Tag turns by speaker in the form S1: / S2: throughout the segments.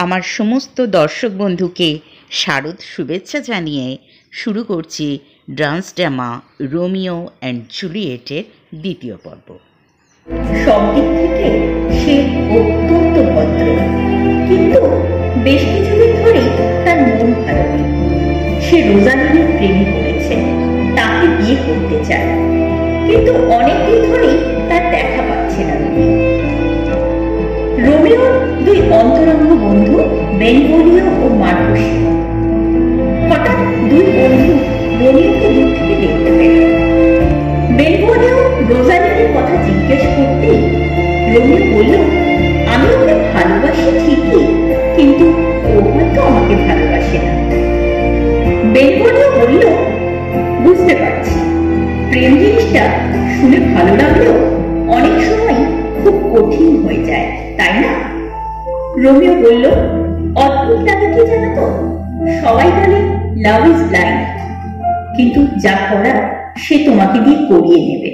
S1: আমার সমস্ত দর্শক বন্ধুকে শারদ শুভেচ্ছা জানিয়ে শুরু করছি ডান্স ড্রামা রোমিও অ্যান্ড জুলিয়েটের দ্বিতীয় পর্ব।
S2: সব দিক থেকে সে অত্যন্ত ভদ্র, কিন্তু বেশ কিছুদিন ধরেই তার মন ভালো নেই। সে রোজালিনের প্রেমে পড়েছে, তাকে বিয়ে করতে চায়, কিন্তু অনেকদিন ধরেই তার দেখা পাচ্ছে না। রোমিওর দুই অন্তরঙ্গ বন্ধু বেনভোলিও ও মার্কুসিও। হঠাৎ দুই বন্ধু রোমিওকে দূর থেকে দেখতে পেল। বেনভোলিও রোজালিনের কথা জিজ্ঞেস করতেই রোমিও বলল, আমি ওকে ভালোবাসি ঠিকই, কিন্তু ও হয়তো আমাকে ভালোবাসে না। বেনভোলিও বলল, বুঝতে পারছি, প্রেম জিনিসটা শুনে ভালো লাগলেও অনেক সময় খুব কঠিন হয়ে যায়, তাই না? রোমিও বলল, অদ্ভুত লাগে কি জানো তো, সবাই বলে লাভ ইজ ব্লাইন্ড, কিন্তু যা করার সে তোমাকে দিয়ে করিয়ে নেবে।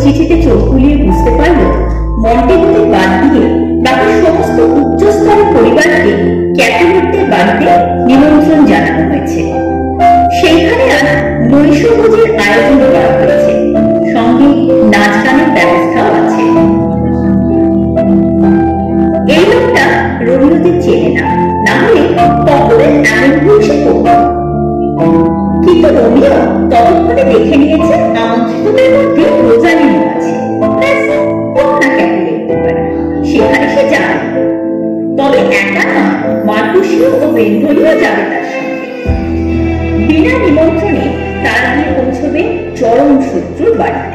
S2: চিঠিতে চোখ বুলিয়ে বুঝতে পারল, মন্টেগুলির বাদ দিয়ে বাকি সমস্ত উচ্চস্তরের পরিবারকে ক্যাথলিকদের বাড়িতে নিমন্ত্রণ জানানো হয়েছে। সেইখানে আজ নৈশভোজের আয়োজন করা হয়েছে, সঙ্গে নাচ গানের ব্যবস্থাও আছে। এই লোকটা রোমিওদের চেনে না, না হলে কখনোই এমন ভুল সে করত। কিন্তু রোমিও ততক্ষণে দেখে নিয়েছে আমন্ত্রিতদের মধ্যে রোজালিনও আছে। সেখানে সে যাবে, তবে একা না, মার্কুসিও ও বেনভোলিও যাবে তার সঙ্গে। বিনা নিমন্ত্রণে তারা গিয়ে পৌঁছবে চরম শত্রুর বাড়ি।